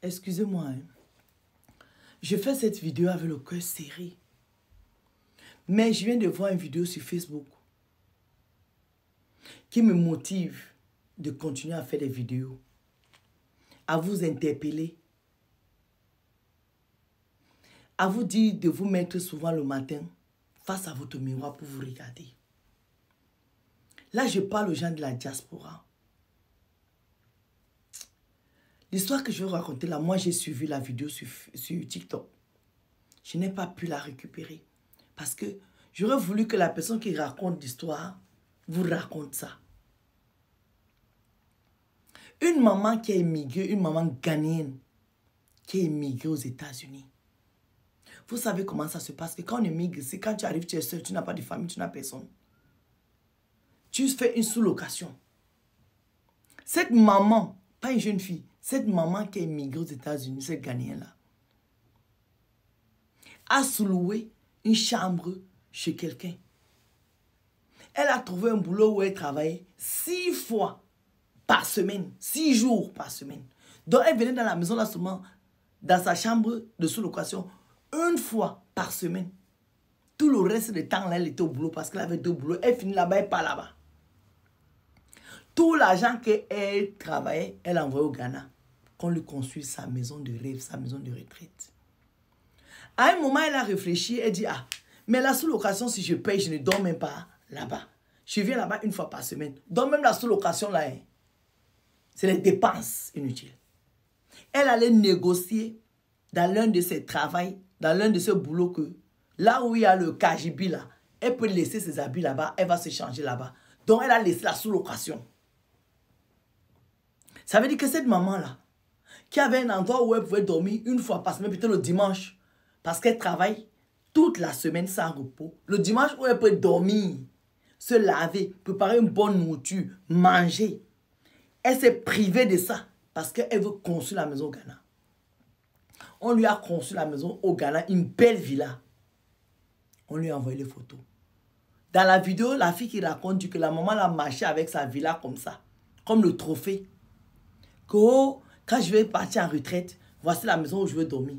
Excusez-moi, hein. Je fais cette vidéo avec le cœur serré. Mais je viens de voir une vidéo sur Facebook qui me motive de continuer à faire des vidéos, à vous interpeller, à vous dire de vous mettre souvent le matin face à votre miroir pour vous regarder. Là, je parle aux gens de la diaspora. L'histoire que je vais raconter là, moi j'ai suivi la vidéo sur TikTok. Je n'ai pas pu la récupérer parce que j'aurais voulu que la personne qui raconte l'histoire vous raconte ça. Une maman qui a immigré, une maman ghanéenne qui a immigré aux États-Unis. Vous savez comment ça se passe? Que quand on immigre, c'est quand tu arrives, tu es seul, tu n'as pas de famille, tu n'as personne. Tu fais une sous-location. Cette maman, pas une jeune fille, cette maman qui a immigré aux États-Unis, cette Ghanéenne-là, a sous-loué une chambre chez quelqu'un. Elle a trouvé un boulot où elle travaillait 6 fois par semaine, 6 jours par semaine. Donc elle venait dans la maison là seulement, dans sa chambre de sous-location, 1 fois par semaine. Tout le reste du temps là, elle était au boulot parce qu'elle avait 2 boulots. Elle finit là-bas et pas là-bas. Tout l'argent qu'elle travaillait, elle envoyait au Ghana. Qu'on lui construise sa maison de rêve, sa maison de retraite. À un moment, elle a réfléchi, elle dit, ah, mais la sous-location, si je paye, je ne dors même pas là-bas. Je viens là-bas 1 fois par semaine. Donc même la sous-location là, hein, c'est les dépenses inutiles. Elle allait négocier dans l'un de ses travails, dans l'un de ses boulots que, là où il y a le KGB là, elle peut laisser ses habits là-bas, elle va se changer là-bas. Donc elle a laissé la sous-location. Ça veut dire que cette maman-là, qui avait un endroit où elle pouvait dormir 1 fois par semaine, peut-être le dimanche, parce qu'elle travaille toute la semaine sans repos. Le dimanche où elle peut dormir, se laver, préparer une bonne nourriture, manger. Elle s'est privée de ça parce qu'elle veut construire la maison au Ghana. On lui a construit la maison au Ghana, une belle villa. On lui a envoyé les photos. Dans la vidéo, la fille qui raconte dit que la maman l'a marché avec sa villa comme ça, comme le trophée. Que oh, quand je vais partir en retraite, voici la maison où je veux dormir.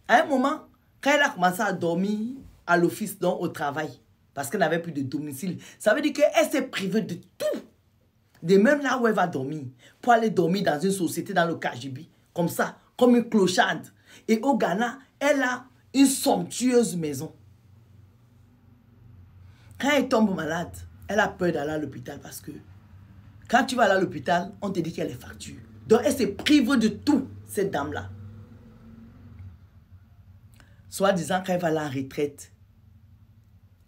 À un moment, quand elle a commencé à dormir à l'office, donc au travail, parce qu'elle n'avait plus de domicile, ça veut dire qu'elle s'est privée de tout. De même là où elle va dormir, pour aller dormir dans une société, dans le KGB, comme ça, comme une clocharde. Et au Ghana, elle a une somptueuse maison. Quand elle tombe malade, elle a peur d'aller à l'hôpital parce que quand tu vas aller à l'hôpital, on te dit qu'elle est facture. Donc elle se prive de tout, cette dame-là. Soit disant qu'elle va aller en retraite,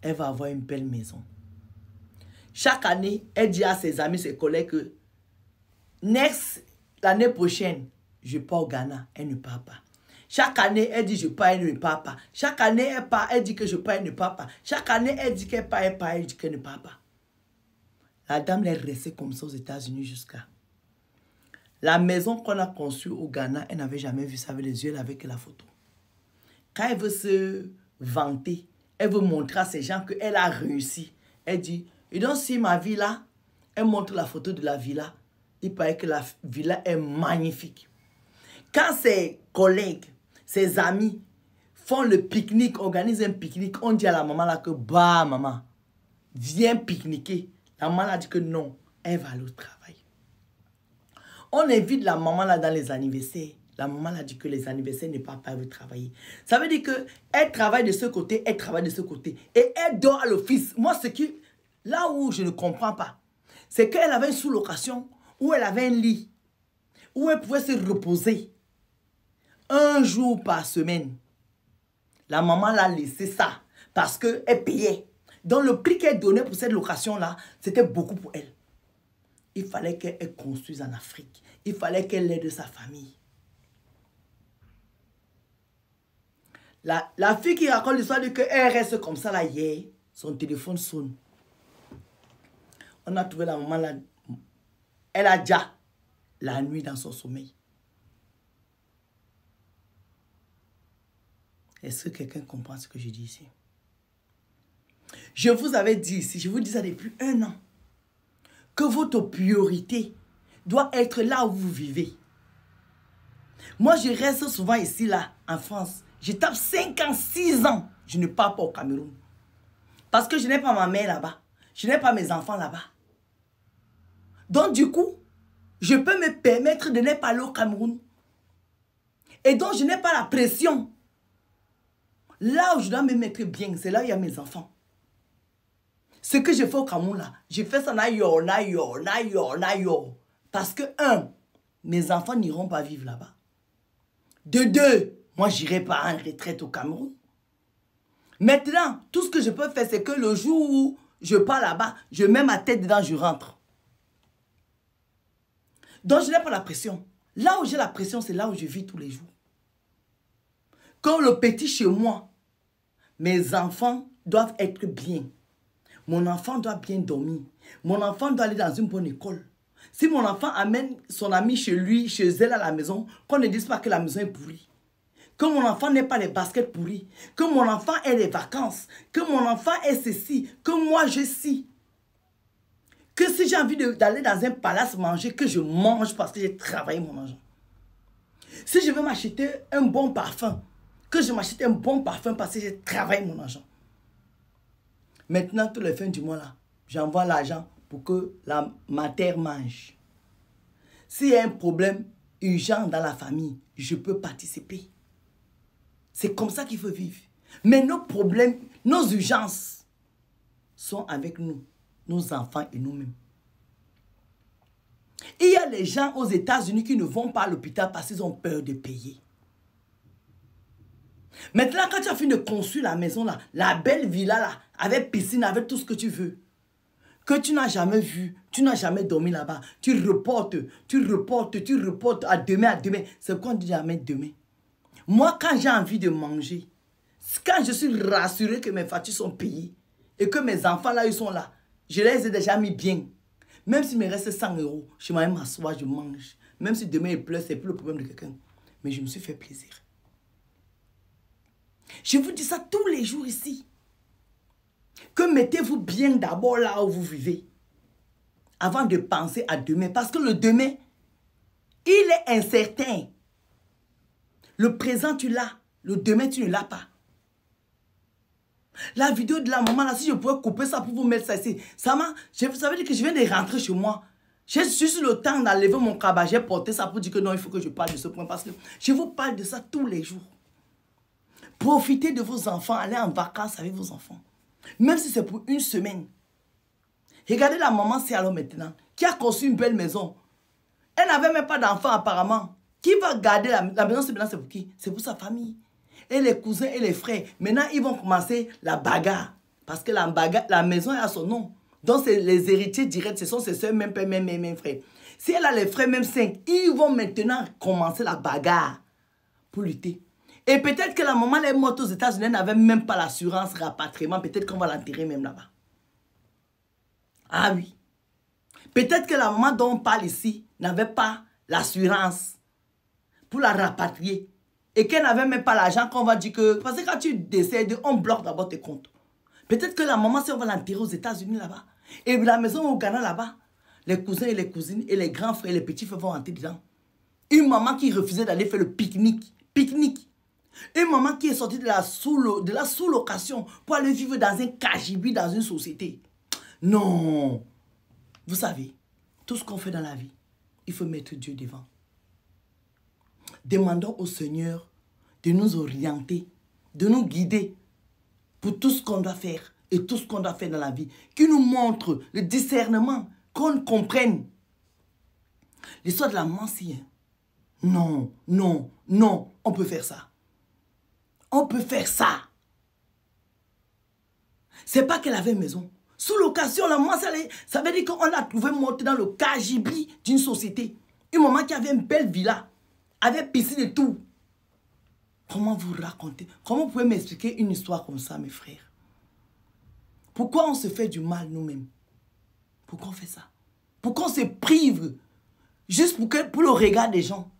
elle va avoir une belle maison. Chaque année, elle dit à ses amis, ses collègues que l'année prochaine, je pars au Ghana. Elle ne part pas. Chaque année, elle dit je pars, elle ne part pas. Chaque année, elle part, elle dit que je pars, elle ne part pas. Chaque année, elle dit qu'elle part, elle dit qu'elle ne part pas. La dame est restée comme ça aux États-Unis jusqu'à... La maison qu'on a conçue au Ghana, elle n'avait jamais vu ça avec les yeux, elle avait que la photo. Quand elle veut se vanter, elle veut montrer à ces gens qu'elle a réussi. Elle dit, et donc si ma villa, elle montre la photo de la villa, il paraît que la villa est magnifique. Quand ses collègues, ses amis font le pique-nique, organisent un pique-nique, on dit à la maman là que, bah maman, viens pique-niquer. La maman a dit que non, elle va aller au travail. On invite la maman là dans les anniversaires. La maman a dit que les anniversaires ne partent pas, elle veut travailler. Ça veut dire qu'elle travaille de ce côté, elle travaille de ce côté. Et elle dort à l'office. Moi, là où je ne comprends pas, c'est qu'elle avait une sous-location où elle avait un lit, où elle pouvait se reposer 1 jour par semaine. La maman l'a laissé ça parce qu'elle payait. Donc le prix qu'elle donnait pour cette location-là, c'était beaucoup pour elle. Il fallait qu'elle construise en Afrique. Il fallait qu'elle aide sa famille. La fille qui raconte l'histoire dit qu'elle reste comme ça là hier, son téléphone sonne. On a trouvé la maman là, elle a déjà la nuit dans son sommeil. Est-ce que quelqu'un comprend ce que je dis ici? Je vous avais dit ici, je vous dis ça depuis 1 an, que votre priorité doit être là où vous vivez. Moi, je reste souvent ici, là, en France. Je tape 5 ans, 6 ans. Je ne pars pas au Cameroun. Parce que je n'ai pas ma mère là-bas. Je n'ai pas mes enfants là-bas. Donc, du coup, je peux me permettre de ne pas aller au Cameroun. Et donc, je n'ai pas la pression. Là où je dois me mettre bien, c'est là où il y a mes enfants. Ce que je fais au Cameroun, là, je fais ça naïo. Parce que, un, mes enfants n'iront pas vivre là-bas. De deux, moi, je n'irai pas en retraite au Cameroun. Maintenant, tout ce que je peux faire, c'est que le jour où je pars là-bas, je mets ma tête dedans, je rentre. Donc, je n'ai pas la pression. Là où j'ai la pression, c'est là où je vis tous les jours. Comme le petit chez moi, mes enfants doivent être bien. Mon enfant doit bien dormir. Mon enfant doit aller dans une bonne école. Si mon enfant amène son ami chez lui, chez elle à la maison, qu'on ne dise pas que la maison est pourrie. Que mon enfant n'ait pas les baskets pourries. Que mon enfant ait les vacances. Que mon enfant ait ceci. Que moi je ci. Que si j'ai envie d'aller dans un palace manger, que je mange parce que j'ai travaillé mon argent. Si je veux m'acheter un bon parfum, que je m'achète un bon parfum parce que j'ai travaillé mon argent. Maintenant, tous les fins du mois, là, j'envoie l'argent pour que ma terre mange. S'il y a un problème urgent dans la famille, je peux participer. C'est comme ça qu'il faut vivre. Mais nos problèmes, nos urgences sont avec nous, nos enfants et nous-mêmes. Il y a les gens aux États-Unis qui ne vont pas à l'hôpital parce qu'ils ont peur de payer. Maintenant, quand tu as fini de construire la maison, là, la belle villa, là, avec piscine, avec tout ce que tu veux, que tu n'as jamais vu, tu n'as jamais dormi là-bas, tu reportes à demain. C'est quoi on dit jamais demain? Moi, quand j'ai envie de manger, quand je suis rassuré que mes factures sont payées et que mes enfants, là, ils sont là, je les ai déjà mis bien. Même s'il me reste 100 €, je m'en vais m'asseoir, je mange. Même si demain il pleut, ce n'est plus le problème de quelqu'un. Mais je me suis fait plaisir. Je vous dis ça tous les jours ici. Que mettez-vous bien d'abord là où vous vivez. Avant de penser à demain. Parce que le demain, il est incertain. Le présent, tu l'as. Le demain, tu ne l'as pas. La vidéo de la maman, là, si je pouvais couper ça pour vous mettre ça ici. Ça veut dire que je viens de rentrer chez moi. J'ai juste le temps d'enlever mon cabas. J'ai porté ça pour dire que non, il faut que je parle de ce point. Parce que je vous parle de ça tous les jours. Profitez de vos enfants. Allez en vacances avec vos enfants. Même si c'est pour une semaine. Regardez la maman, c'est alors maintenant, qui a conçu une belle maison. Elle n'avait même pas d'enfants apparemment. Qui va garder la maison? C'est pour qui? C'est pour sa famille. Et les cousins et les frères. Maintenant, ils vont commencer la bagarre. Parce que la maison est à son nom. Donc, c'est les héritiers directs. Ce sont ses soeurs, même père, même frère. Si elle a les frères, même 5, ils vont maintenant commencer la bagarre pour lutter. Et peut-être que la maman elle est morte aux États-Unis, n'avait même pas l'assurance rapatriement. Peut-être qu'on va l'enterrer même là-bas. Ah oui. Peut-être que la maman dont on parle ici n'avait pas l'assurance pour la rapatrier. Et qu'elle n'avait même pas l'argent qu'on va dire que... Parce que quand tu décèdes, on bloque d'abord tes comptes. Peut-être que la maman, si on va l'enterrer aux États-Unis là-bas, et la maison au Ghana là-bas, les cousins et les cousines et les grands frères et les petits frères vont rentrer dedans. Une maman qui refusait d'aller faire le pique-nique. Une maman qui est sortie de la sous-location pour aller vivre dans un cagibi, dans une société. Non. Vous savez, tout ce qu'on fait dans la vie, il faut mettre Dieu devant. Demandons au Seigneur de nous orienter, de nous guider pour tout ce qu'on doit faire et tout ce qu'on doit faire dans la vie. Qu'il nous montre le discernement, qu'on comprenne. L'histoire de la mancière. Non, on peut faire ça. On peut faire ça. C'est pas qu'elle avait une maison. Sous location, la maman, ça veut dire qu'on l'a trouvé morte dans le cagibi d'une société. Une maman qui avait une belle villa, avec piscine et tout. Comment vous racontez? Comment vous pouvez m'expliquer une histoire comme ça, mes frères? Pourquoi on se fait du mal nous-mêmes? Pourquoi on fait ça? Pourquoi on se prive juste pour le regard des gens?